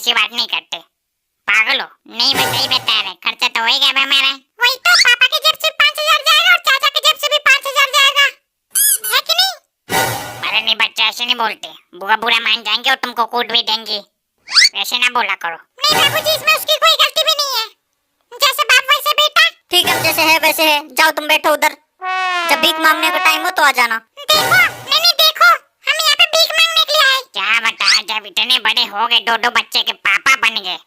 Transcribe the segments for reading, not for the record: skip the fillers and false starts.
अच्छी बात नहीं करते। पागल हो? नहीं मैं सही बता रहे, खर्चा तो होएगा अब हमारा। वही तो, पापा की जेब से 5,000 जाएगा और चाचा की जेब से भी 5,000 जाएगा, है कि नहीं? अरे नहीं बच्चा, ऐसे नहीं बोलते, बुआ बुरा मान जाएंगे और तुमको कूट भी देंगे। ऐसे ना बोला करो। नहीं बाबूजी, इसमें उसकी कोई गलती भी नहीं है, जैसे बाप वैसे बेटा। ठीक है, जैसे है वैसे है, जाओ तुम बैठो उधर, जब भीख मांगने का टाइम हो तो आ जाना। देखो नहीं देखो, हम यहाँ पे भीख मांगने के लिए आए। क्या बता, जब इतने बड़े हो गए, दो बच्चे के पापा बन गए,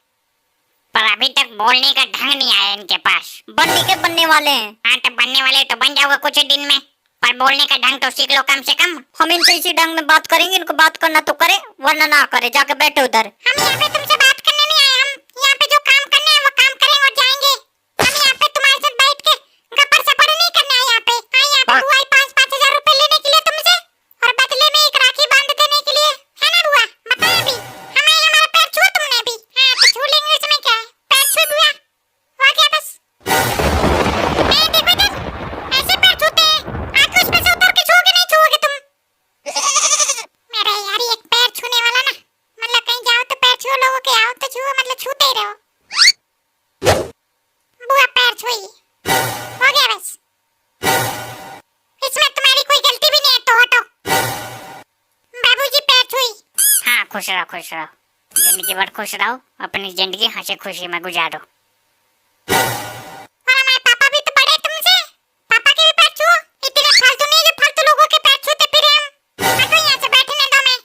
पर अभी तक बोलने का ढंग नहीं आया इनके पास। बनने वाले हैं। हाँ तो बनने वाले तो बन जाओगे कुछ दिन में, पर बोलने का ढंग तो सीख लो कम से कम। हम इनसे इसी ढंग में बात करेंगे, इनको बात करना तो करे वरना ना करे, जाके बैठे उधर। हम यहाँ पे तुमसे बात करने नहीं आए, हम यहाँ पे जो काम करना है वो काम करेंगे और जाएंगे। हम यहाँ पे तुम्हारे साथ बैठ के गप्पर सप्पर नहीं करना है। यहाँ पे यहाँ पे बुआ 5,000 रुपए लेने के लिए तुमसे, और बदले में एक राखी बांध देने के लिए, है ना बुआ? बताओ अभी हमें, हमारा पैर छुआ तुमने अभी? हाँ तो छू लेंगे, इसमें क्या है, पैर छुए बुआ, हो गया बस। देखो इधर, ऐसे पैर छूते हैं, आके उसमें से उतर के छूओगे नहीं छूओगे तुम? मेरा यार एक पैर छूने वाला ना, मतलब कहीं जाओ तो पैर छुओ लोगों के, आओ तो छुओ, मतलब छूते ही रहो। बुआ पैर छुई, हो गया बस, इसमें तुम्हारी कोई गलती भी नहीं है, तो हटो। बाबूजी पैर छुई। हाँ खुश रहो खुश रहो, जिंदगी भर खुश रहो, अपनी जिंदगी हंसी खुशी में गुजारो। और हमारे पापा भी तो बड़े तुमसे, पापा के भी पैर छुओ, इतने फालतू नहीं जो फालतू लोगों के पैर छूते फिरे हम। हटो यहाँ से, बैठने दो मैं।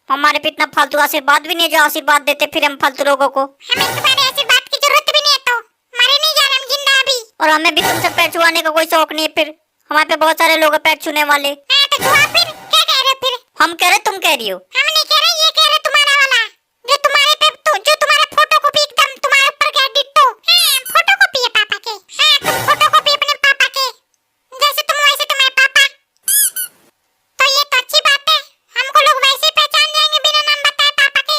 हमारे पे इतना फालतू आशीर्वाद भी नहीं जो आशीर्वाद देते फिर हम फालतू लोगों को। हमें तुम्हारे आशीर्वाद की जरूरत भी नहीं है, तो मरे नहीं जा रहे हम, जिंदा अभी। और हमें भी तुमसे पैर छुआने का कोई शौक नहीं है, फिर हमारे पे बहुत सारे लोग हैं पैर छूने वाले। हाँ तो छुआ फिर, क्या कह रहे हो फिर? हम कह रहे तुम कह रही हो। हम नहीं कह रहे, ये कह रहे तुम्हारा वाला, जो तुम्हारे पे जो तुम्हारा फोटोकॉपी एकदम तुम्हारे ऊपर का डिट्टो। हाँ फोटोकॉपी है पापा के। हाँ तुम फोटोकॉपी अपने पापा के, जैसे तुम वैसे तुम्हारे पापा। तो ये तो अच्छी बात है, हमको लोग वैसे ही पहचान जाएंगे बिना नाम बताए पापा के,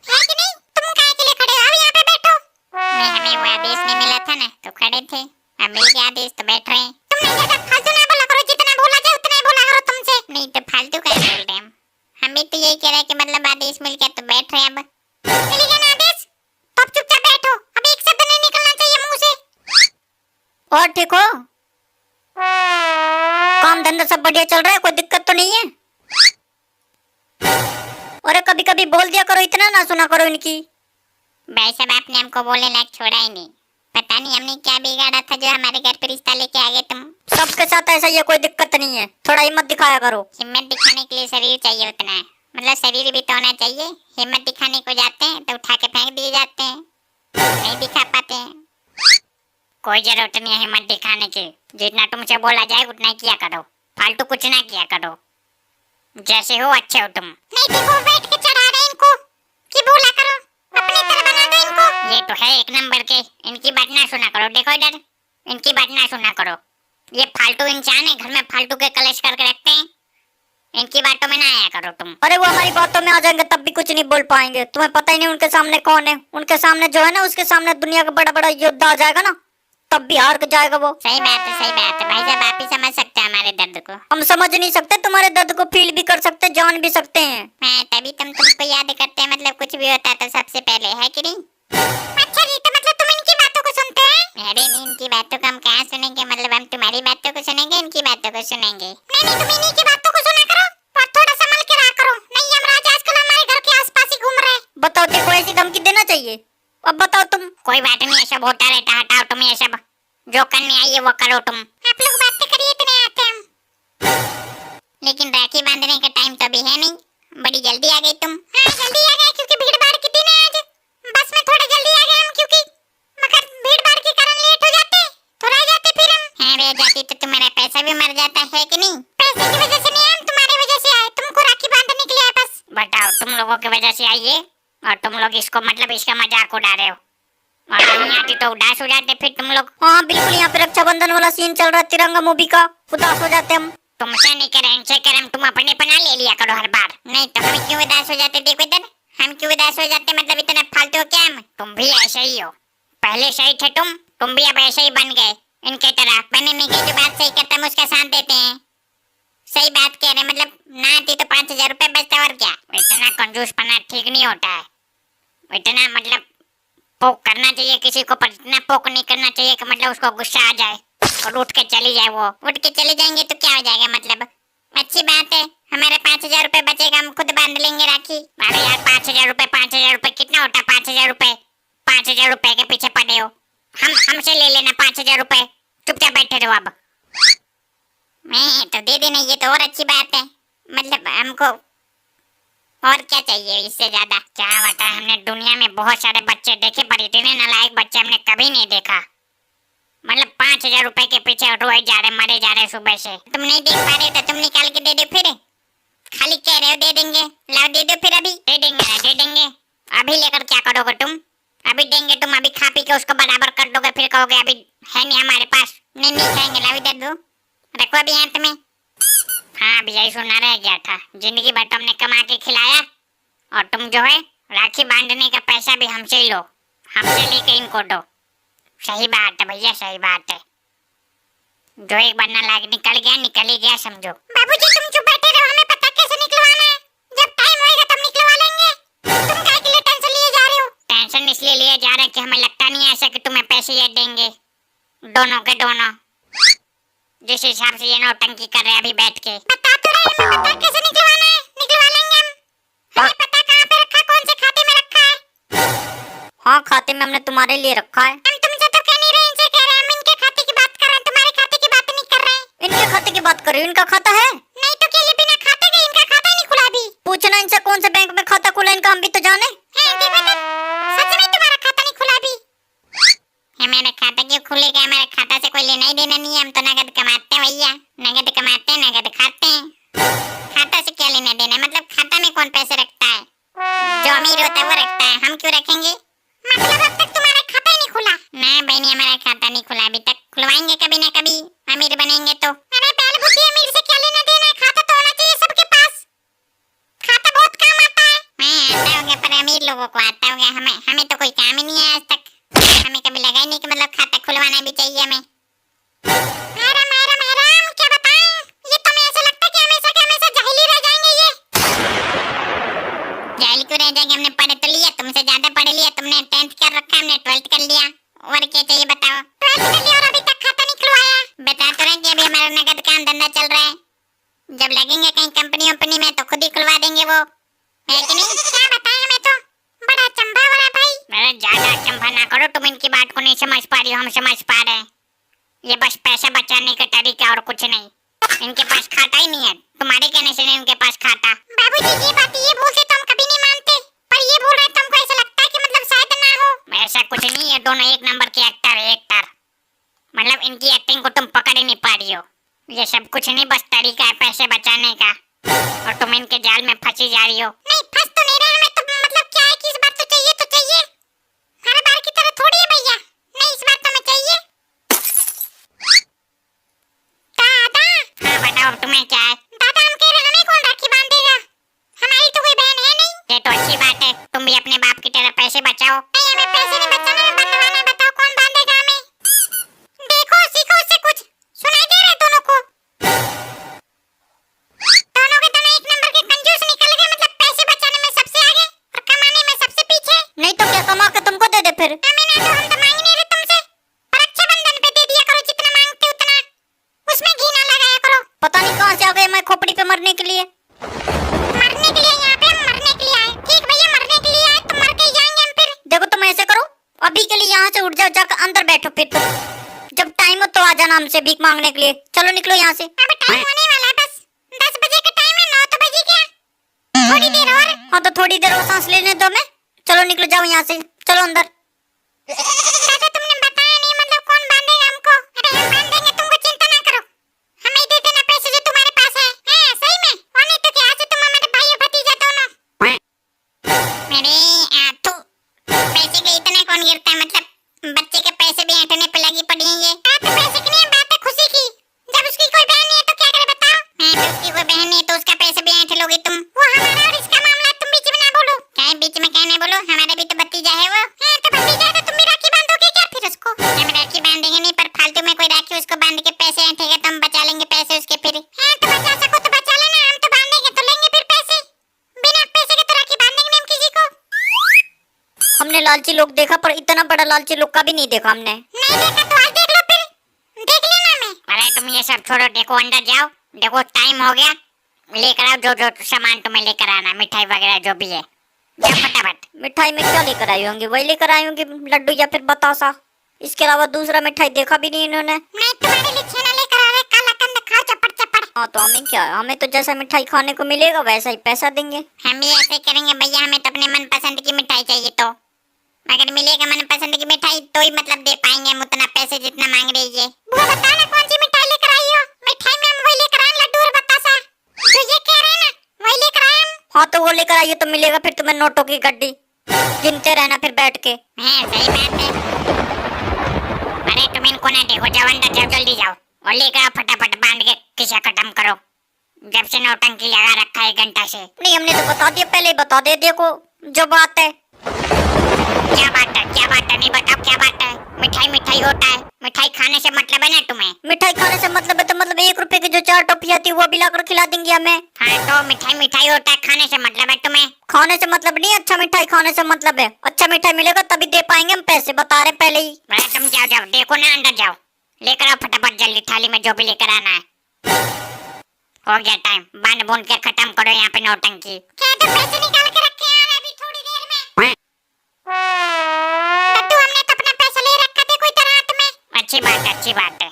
है कि नहीं? तुम काहे के लिए खड़े हो? अब यहाँ पे बैठो। नहीं हमें वो आदेश नहीं मिला था ना, तो खड़े थे, अब मिल गया आदेश तो बैठ रहे हैं। तुम नहीं ज्यादा फालतू ना बोला करो, जितना बोला जाए उतना ही बोला करो तुमसे। नहीं तो फालतू क्या बोल रहे हैं हम भी तो यही कह रहे हैं कि मतलब आदेश मिल गया तो बैठ रहे हैं। अब मिल गया ना आदेश, तो अब चुपचाप बैठो, अब एक शब्द नहीं निकलना चाहिए मुंह से। और ठीक हो? काम धंधा सब बढ़िया चल रहा है, कोई दिक्कत तो नहीं है? अरे कभी कभी बोल दिया करो, इतना ना सुना करो इनकी। भाई साहब आपने हमको बोलने लायक छोड़ा ही नहीं, पता नहीं हमने क्या बिगाड़ा था जो हमारे घर पे रिश्ता लेके आ गए तुम। सबके साथ ऐसा ही है, कोई दिक्कत नहीं है, थोड़ा हिम्मत दिखाया करो। हिम्मत दिखाने के लिए शरीर चाहिए उतना है, मतलब शरीर भी तो होना चाहिए। हिम्मत दिखाने को जाते हैं तो उठा के फेंक दिए जाते हैं, नहीं दिखा पाते हैं। कोई जरूरत नहीं है हिम्मत दिखाने की, जितना तुमसे बोला जाए उतना ही किया करो, फालतू कुछ ना किया करो, जैसे हो अच्छे हो तुम। नहीं देखो बैठ के चढ़ा रहे इनको कि बोला करो, अपनी तरह बना दो इनको। ये तो है एक नंबर के, इनकी बात ना सुना करो, देखो इधर, इनकी बात ना सुना करो, ये फालतू इंसान है, घर में फालतू के कलेश करके रखते हैं, इनकी बातों में ना आया करो तुम। अरे वो हमारी बातों में आ जाएंगे तब भी कुछ नहीं बोल पाएंगे, तुम्हें पता ही नहीं उनके सामने कौन है। उनके सामने जो है ना, उसके सामने दुनिया का बड़ा बड़ा योद्धा आ जाएगा ना, तब भी हार के जाएगा वो। सही बात है सही बात है, भाई साहब आप ही समझ सकते हैं हमारे दर्द को। हम समझ नहीं सकते, तुम्हारे दर्द को फील भी कर सकते, जान भी सकते हैं। मैं तभी तुमको याद करते हैं, मतलब कुछ भी होता है तो सबसे पहले, है कि नहीं? अच्छा जी, तो मतलब तुम इनकी बातों को सुनते हैं? अरे नहीं, इनकी बातों को हम कहाँ सुनेंगे, मतलब हम तुम्हारी बातों को सुनेंगे, इनकी बातों को सुनेंगे। नहीं तुम इन्हीं की बातों को सुना करो और थोड़ा संभल के रहा करो, नहीं यमराज आजकल हमारे घर के आसपास ही घूम रहे हैं। बताओ देखो, ऐसी धमकी देना चाहिए? अब बताओ तुम। कोई बात नहीं, ये सब होता रहता, हटाओ तुम ये सब, जो करने आई है वो करो तुम। आप लोग बातें करिए, इतने आते हम, लेकिन राखी बांधने का टाइम तो अभी है नहीं, बड़ी जल्दी आ गई तुम। हाँ जल्दी आ गए क्योंकि भीड़ भाड़ की दिन है आज, बस में थोड़ा जल्दी आ गए हम, क्योंकि मगर भीड़ भाड़ के कारण लेट हो जाते तो रह जाते फिर हम। हाँ रह जाती तो तुम्हारा पैसा भी मर जाता है कि नहीं? पैसे की वजह से नहीं, हम तुम्हारी वजह से आए, तुमको राखी बांधने के लिए आए बस। बताओ तुम लोगों की वजह से आई है और तुम लोग इसको मतलब इसका मजाक उड़ा रहे हो, और नहीं आती तो उदास हो जाते फिर तुम लोग। हाँ बिल्कुल, यहाँ पे रक्षाबंधन वाला सीन चल रहा है तिरंगा मूवी का, उदास हो जाते हम। तुमसे नहीं करें, इनसे करें, तुम अपने पना ले लिया करो हर बार, नहीं तो हम क्यों उदास हो जाते? देखो इधर, हम क्यों उदास हो जाते, मतलब इतना फालतू हो क्या हम? तुम भी ऐसे ही हो, पहले सही थे तुम भी अब ऐसे ही बन गए इनके तरह, बनने की जो बात सही करते हैं उसका साथ देते हैं। सही बात कह रहे, मतलब ना आती तो 5,000 रुपए बचता, और क्या? इतना कंजूसपना ठीक नहीं होता है, इतना मतलब पोक करना चाहिए किसी को, पर इतना पोक नहीं करना चाहिए कि मतलब उसको गुस्सा आ जाए और उठ के चली जाए। वो उठ के चले जाएंगे तो क्या हो जाएगा, मतलब अच्छी बात है। हमारे 5,000 रुपए बचेगा, हम खुद बांध लेंगे राखी। अरे यार 5,000 रुपए कितना होता है? 5,000 रुपए, 5,000 रुपए के पीछे पड़े हो। हमसे ले लेना 5,000 रुपए, चुपचाप बैठे रहो। अब मैं तो दे देना, ये तो और अच्छी बात है। मतलब हमको और क्या चाहिए इससे ज्यादा? क्या बता, हमने दुनिया में बहुत सारे बच्चे देखे पर इतने नालायक बच्चे हमने कभी नहीं देखा। मतलब 5,000 रुपए के पीछे रोए जा रहे, मरे जा रहे सुबह से। तुम नहीं देख पा रहे तो तुम निकाल के दे दो फिर। खाली कह रहे हो दे देंगे, लाओ दे दो फिर। अभी दे देंगे ना, दे देंगे। अभी लेकर क्या करोगे तुम? अभी देंगे तुम, अभी खा पी के उसको बराबर कर दोगे, फिर कहोगे अभी है नहीं हमारे पास। नहीं नहीं खाएंगे, लाओ दे दो, रखो अभी हाथ में। हाँ अभी यही सुनना रह गया था। जिंदगी भर तुमने कमा के खिलाया और तुम जो है राखी बांधने का पैसा भी हमसे ही लो, हमसे लेके इनको दो। सही बात है भैया, सही बात है। जो एक बार नालायक निकल ही गया समझो। बाबूजी तुम चुप बैठे रहो, हमें पता कैसे निकलवाना है। जब टाइम होएगा तब निकलवा लेंगे। तुम काहे के लिए टेंशन लिए जा रहे हो? टेंशन इसलिए लिए जा रहे हैं कि हमें लगता नहीं ऐसा कि तुम्हें पैसे ये देंगे, दोनों के दोनों। जिस हिसाब से ये नौटंकी कर रहे हैं अभी बैठ के। बता तो रहे हैं, हमें पता कैसे निकलवाना है, निकलवा लेंगे हम। हमें पता कहाँ पे रखा, कौन से खाते में रखा है। हाँ खाते में हमने तुम्हारे लिए रखा है। हम तुमसे तो कह नहीं रहे, इनसे कह रहे हैं। हम इनके खाते की बात कर रहे हैं, तुम्हारे खाते की बात नहीं कर रहे हैं। इनके खाते की बात कर रही हूँ, इनका खाता है। नहीं तो क्या ये बिना खाते के इनका खाता ही नहीं खुला अभी? पूछना इनसे कौन से बैंक में खाता खुला इनका, हम भी तो जाने। देखो तो, सच में तुम्हारा खाता नहीं खुला अभी? हमारा खाता क्यों खुलेगा? हमारे खाता से कोई लेना ही देना नहीं है। हम तो नगद कमाते हैं भैया, नगद कमाते हैं, नगद खाते हैं। खाता से क्या लेना देना? मतलब खाता में कौन पैसे रखता है? जो अमीर होता है वो रखता है, हम क्यों रखेंगे? मतलब अब तक तुम्हारा खाता ही नहीं खुला? ना बहनी, हमारा खाता नहीं खुला अभी तक। खुलवाएंगे कभी ना कभी, अमीर बनेंगे तो। अरे बैल बुद्धि, अमीर से क्या लेना देना? खाता तो होना चाहिए सबके पास, खाता बहुत काम आता है। हाँ आता होगा, पर अमीर लोगों को आता होगा, हमें तो कोई काम ही नहीं है आज तक। हमें कभी लगा ही नहीं कि मतलब खाता खुलवाना भी चाहिए हमें। मैडम क्या बताएं, ये तो हमें ऐसा लगता है कि हमेशा के हमेशा जाहिल ही रह जाएंगे। ये जाहिल क्यों रह जाएंगे? हमने पढ़ तो लिया, तुमसे ज्यादा पढ़ लिया। तुमने 10th कर रखा, हमने 12th कर लिया। और क्या चाहिए बताओ? 12th कर लिया और अभी तक खाता नहीं खुलवाया। बता तो रहे कि अभी हमारा नगद काम धंधा चल रहा है। जब लगेंगे कहीं कंपनी में तो खुद ही खुलवा देंगे वो, है कि नहीं? क्या बताएं, हमें तो बड़ा चंभा हो रहा है भाई। अरे ज्यादा चंभा ना करो, तुम इनकी बात को नहीं समझ पा रही हो, हम समझ पा रहे हैं। ये बस पैसा बचाने का तरीका और कुछ नहीं। इनके पास खाता ही नहीं है, तुम्हारे कहने से नहीं उनके पास खाता। बाबूजी ये बात ये बोलते तो हम कभी नहीं मानते, पर ये बोल रहे तो हमको ऐसा लगता है कि मतलब शायद ना हो। ऐसा कुछ नहीं है, दोनों एक नंबर के एक्टर। मतलब इनकी एक्टिंग को तुम पकड़ ही नहीं पा रही हो। ये सब कुछ नहीं, बस तरीका है पैसे बचाने का, और तुम इनके जाल में फंसी जा रही हो। नहीं फंस तो नहीं रहे, हमें तो मतलब क्या है कि इस बार तो चाहिए। हर बार की तरह थोड़ी है भैया। नहीं इस बार तो हमें चाहिए। दादा हाँ बताओ तुम्हें क्या है? दादा हम कह रहे हैं, हमें कौन राखी बांधेगा? हमारी तो कोई बहन है नहीं। ये तो अच्छी बात है, तुम भी अपने बाप की तरह पैसे बचाओ। नहीं हमें पैसे नहीं बचाना, हमें बंधवाना है। बताओ कौन बांधेगा हमें? देखो सीखो उससे कुछ, सुनाई दे रहा है दोनों को? दोनों के दोनों एक नंबर के कंजूस निकल गए, मतलब पैसे बचाने में सबसे आगे और कमाने में सबसे पीछे। नहीं तो क्या, कमा के तुमको दे दे फिर। हमें ना दो, हम तो मांग नहीं रहे तुमसे, पर रक्षाबंधन पे दे दिया करो, जितना मांगते उतना, उसमें घी ना लगाया करो। पता नहीं कहाँ से आ गए मैं खोपड़ी पे मरने के लिए। मरने के लिए यहाँ पे हम मरने के लिए आए। ठीक भैया मरने के लिए आए तो मर के ही जाएंगे हम फिर। देखो तुम ऐसे करो, अभी के लिए यहाँ से उठ जाओ, जाकर अंदर बैठो, फिर तो जब टाइम हो तो आ जाना हमसे भीख मांगने के लिए। चलो निकलो यहाँ से। अब टाइम होने वाला है, बस 10 बजे का टाइम है, 9 तो बजे क्या, थोड़ी देर और। हाँ तो थोड़ी देर और सांस लेने दो मैं। चलो निकलो, जाओ यहाँ से, चलो अंदर। दादा तुमने बताया नहीं, मतलब कौन बांधेगा हमको? अरे हम बांध देंगे, तुमको चिंता ना करो। हमें दे देना पैसे जो तुम्हारे पास है। हाँ सही में, और नहीं तो क्या, आज से तुम हमारे भाई और भतीजा दोनों। मेरे आथू पैसे के इतने कौन गिरता है? मतलब बच्चे के पैसे भी ऐंठने पे लगी पड़ी है ये। बात पैसे की नहीं है, बात है खुशी की। जब उसकी कोई बहन नहीं है तो क्या करे बताओ? हाँ तो उसकी कोई बहन नहीं है तो उसका पैसे भी ऐंठ लोगी तुम। वो हमारा और इसका मामला है, तुम बीच में ना बोलो। क्या बीच में कहने बोलो, हमारा भी तो भतीजा है वो। हाँ तो भतीजा है तो तुम भी राखी बांधोगे क्या फिर उसको? हम राखी बांधेंगे नहीं, पर फालतू में कोई राखी उसको बांध के पैसे ऐंठेगा तो हम बचा लेंगे पैसे उसके फिर। हाँ तो बचा सको तो बचा लेना, हम तो बांधेंगे तो लेंगे फिर पैसे। बिना पैसे के तो राखी बांधेंगे नहीं हम किसी को। लोग देखा, पर इतना बड़ा लालची लोग का भी नहीं देखा हमने। नहीं देखा तो आज देख लो फिर, देख लेना मैं। अरे तुम ये सब छोड़ो, देखो अंदर जाओ, देखो टाइम हो गया, लेकर आओ जो जो सामान तुम्हें लेकर आना, मिठाई वगैरह जो भी है, जाओ फटाफट। मिठाई में क्या लेकर आई होंगी? वही लेकर आई होंगी, लड्डू या फिर बतासा। इसके अलावा दूसरा मिठाई देखा भी नहीं इन्होंने। मैं तुम्हारे लिए छेना लेकर आ रहा, काला कंद खाओ चपड़ चपड़। हाँ तो हमें क्या, हमें तो जैसा मिठाई खाने को मिलेगा वैसा ही पैसा देंगे। हम भी ऐसे करेंगे भैया, हमें तो अपने मनपसंद की मिठाई चाहिए, तो अगर मिलेगा मनपसंद की मिठाई तो ही मतलब दे पाएंगे हम उतना पैसे जितना मांग रही है। बुआ बताना कौन सी मिठाई लेकर आई हो? मिठाई में हम वही लेकर आए, लड्डू और बतासा जो ये कह रहे हैं ना, वही लेकर आए हम। हाँ तो वो लेकर आइए तो मिलेगा फिर तुम्हें नोटों की गड्डी, गिनते रहना फिर बैठ के। हाँ सही बात है। अरे तुम इनको ना देखो, जाओ अंदर जाओ, जल्दी जाओ और लेकर आओ फटाफट, बांध के किस्सा खत्म करो। जब से नौटंकी लगा रखा है 1 घंटा से। नहीं हमने तो बता दिया, पहले ही बता दे, देखो जो बात है। क्या बात है, क्या बात है, नहीं बताओ क्या बात है। मिठाई मिठाई होता है, मिठाई खाने से मतलब है ना तुम्हें। मिठाई खाने से मतलब है तो मतलब 1 रुपए की जो 4 टॉफी आती है वो भी लाकर खिला देंगे हमें। हाँ तो मिठाई मिठाई होता है, खाने से मतलब है तुम्हें। खाने से मतलब नहीं, अच्छा मिठाई खाने से मतलब है। अच्छा मिठाई मिलेगा तभी दे पाएंगे हम पैसे, बता रहे पहले ही। अरे तुम जाओ जाओ, देखो ना अंदर जाओ, लेकर आओ फटाफट जल्दी, थाली में जो भी लेकर आना है। हो गया टाइम, बांध बूंद के खत्म करो यहाँ पे नौटंकी। क्या तो पैसे निकाल के रखे हैं अभी थोड़ी देर में। लड्डू हमने तो अपना पैसा ले रखा था कोई तरह हाथ में। अच्छी बात है, अच्छी बात है।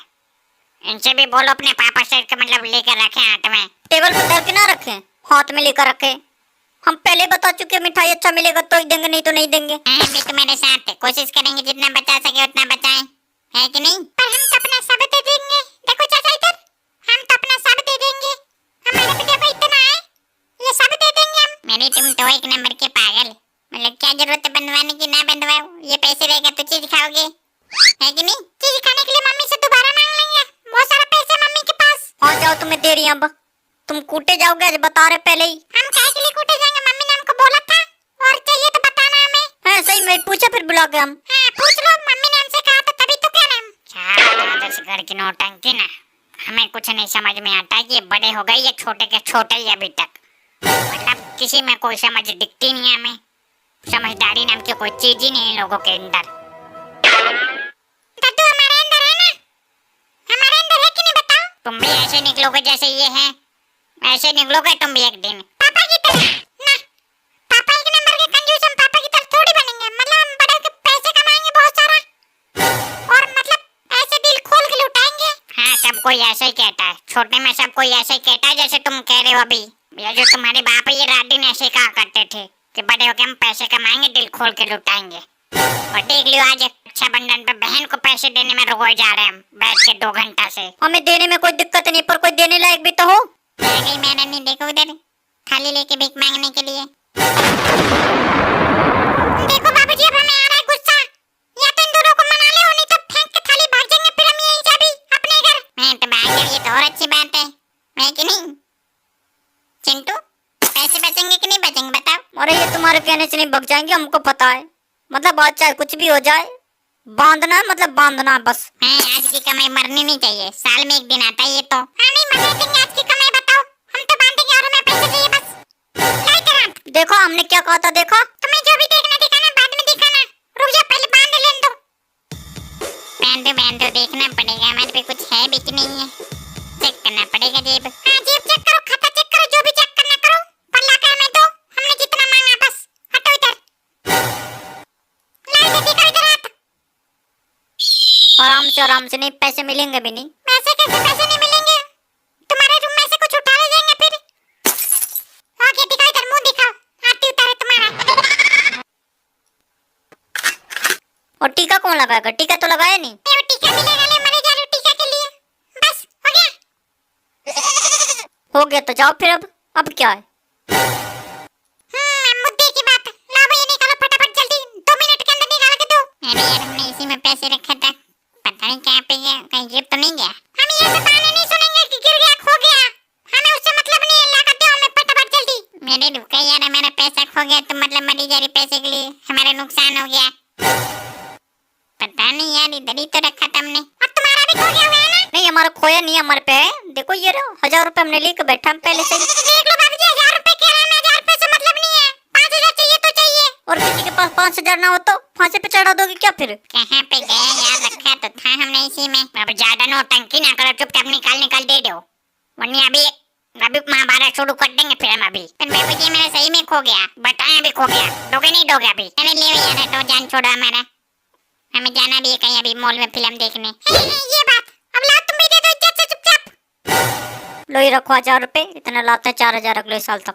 इनसे भी बोलो अपने पापा से कि मतलब लेकर रखे हाथ में। टेबल पर धर के ना रखे, हाथ में लेकर रखे। हम पहले बता चुके मिठाई अच्छा मिलेगा तो ही देंगे, नहीं तो नहीं देंगे। अभी तो मेरे साथ है, कोशिश करेंगे जितना बचा सके उतना बचाएं, है कि नहीं। पर हम तो अपना सब दे देंगे। देखो चाचा इधर, हम तो अपना सब दे देंगे। हमारे पे देखो इतना है, ये सब दे देंगे हम। मेरी तुम तो 1 नंबर के पागल, मतलब क्या जरूरत है बंधवाने की, ना बंधवाओ, ये पैसे रहेगा तो चीज खाओगे, है कि नहीं। चीज खाने के लिए मम्मी से दोबारा मांग लेंगे, बहुत सारा पैसे मम्मी के पास। हाँ जाओ, तुम्हें दे रही अब, तुम कूटे जाओगे आज, बता रहे पहले ही। हम काहे के लिए कूटे जाएंगे? मम्मी ने हमको बोला था, और चाहिए तो बताना हमें। हाँ सही में पूछा फिर बुला के हम। हाँ पूछ लो, मम्मी ने हमसे कहा था तभी तो कह रहे हम। चार से घर की नौटंकी ना, हमें कुछ नहीं समझ में आता कि ये बड़े हो गए, ये छोटे के छोटे ही अभी तक, मतलब किसी में कोई समझ दिखती नहीं है हमें। समझदारी नाम की कोई चीज ही नहीं है लोगों के अंदर। दद्दू हमारे अंदर है ना, हमारे अंदर है कि नहीं बताओ। तुम भी ऐसे निकलोगे जैसे ये हैं, ऐसे निकलोगे तुम भी एक दिन। पापा की तरह ना, पापा 1 नंबर के कंजूस, हम पापा की तरह थोड़ी बनेंगे। मतलब हम बड़े होकर पैसे कमाएंगे बहुत सारा, और मतलब ऐसे दिल खोल के लुटाएंगे। हाँ सब कोई ऐसे ही कहता है, छोटे में सब कोई ऐसे ही कहता है जैसे तुम कह रहे हो अभी। ये जो तुम्हारे बाप है ये रात दिन ऐसे कहा करते थे कि बड़े होके हम पैसे कमाएंगे, दिल खोल के लुटाएंगे। और देख लियो आज रक्षाबंधन पे बहन को पैसे देने में रुको जा रहे हैं हम बैठ के 2 घंटा से। हमें देने में कोई दिक्कत नहीं, पर कोई देने लायक भी तो हो। नहीं मैंने नहीं, देखो उधर थाली लेके भीख मांगने के लिए। देखो बाबूजी अब हमें आ रहा है गुस्सा, या तो इन दोनों को मना ले, नहीं तो फेंक के थाली भाग जाएंगे फिर हम यहीं से भी अपने घर। मैं तो भाग गया, ये तो और अच्छी बात है कि नहीं। चिंटू पैसे बचेंगे कि नहीं बचेंगे बताओ। अरे ये तुम्हारे कहने से नहीं बच जाएंगे, हमको पता है। मतलब आज चाहे कुछ भी हो जाए, बांधना मतलब बांधना बस। आज की कमाई मरनी नहीं चाहिए, साल में 1 दिन आता है ये तो। हम नहीं मरने देंगे आज की कमाई, बताओ हम तो बांधेंगे और हमें पैसे चाहिए बस। लाई तेरा हाथ। देखो हमने क्या कहा था, देखा। तुम्हें जो भी देखना दिखाना, बाद में दिखाना, रुक जा पहले बांध लेने दो। बहन तो देखना पड़ेगा हमारे पे कुछ है भी कि नहीं है, चेक करना पड़ेगा जेब। हाँ जेब चेक करो, खाता चेक करो, जो भी चेक करना करो, पर ला कर हमें दो, हमने जितना मांगा बस। हटो इधर, लाई दे दिखा इधर हाथ। आराम से नहीं, पैसे मिलेंगे भी नहीं। पैसे कैसे पैसे नहीं मिलेंगे? तुम्हारे रूम में से कुछ उठा ले जाएंगे फिर। आगे दिखाओ इधर, मुंह दिखाओ, हाथी उतारे तुम्हारा। और टीका कौन लगाएगा? टीका तो लगाया नहीं। ये टीका मिलेगा, ले मरे जा रहे हो टीका के लिए, बस हो गया। हो गया तो जाओ फिर, अब क्या है। मुद्दे की बात, लाओ ये निकालो फटाफट जल्दी, 2 मिनट के अंदर निकाल के दो। अरे यार हमने इसी में पैसे रखा था, पता नहीं कहाँ पे गया, कहीं गिर तो नहीं गया। हम ये सब बहाने नहीं सुनेंगे कि गिर गया खो गया, हमें उससे मतलब नहीं है, ला कर दो हमें फटाफट जल्दी। मेरे रुका यार, हमारा पैसा खो गया तो मतलब मरी जा रही पैसे के लिए, हमारा नुकसान हो गया। पता नहीं यार, इधर ही तो रखा था हमने। और तुम्हारा भी खो गया हुआ है ना? नहीं हमारा खोया नहीं, हमारे पे है। देखो ये रहो, 1000 रुपए हमने लेके बैठा हम पहले से ही। देख लो बाबूजी, 1000 रुपए कह रहे हैं, 1000 रुपए से मतलब नहीं है, 5000 चाहिए तो चाहिए। और किसी के पास 5,000 ना हो तो फांसी पे चढ़ा दोगे क्या फिर? कहाँ पे गए यार, रखा तो था हमने इसी में। अब ज्यादा नौटंकी ना करो, चुपचाप निकाल निकाल दे दो, वरना अभी अभी महाभारत शुरू कर देंगे फिर हम अभी। पर बेबी जी मेरा सही में खो गया, बताएं अभी खो गया, दोगे नहीं दोगे अभी? अरे ले यार, तो जान छोड़ो हमारा, हमें जाना भी है कहीं अभी मॉल में फिल्म देखने। ये बात, अब लाओ तुम भी दे दो इज्जत से चुपचाप। लो ये रखो 1,000 रुपए, इतने लाते हैं 4,000 अगले साल तक।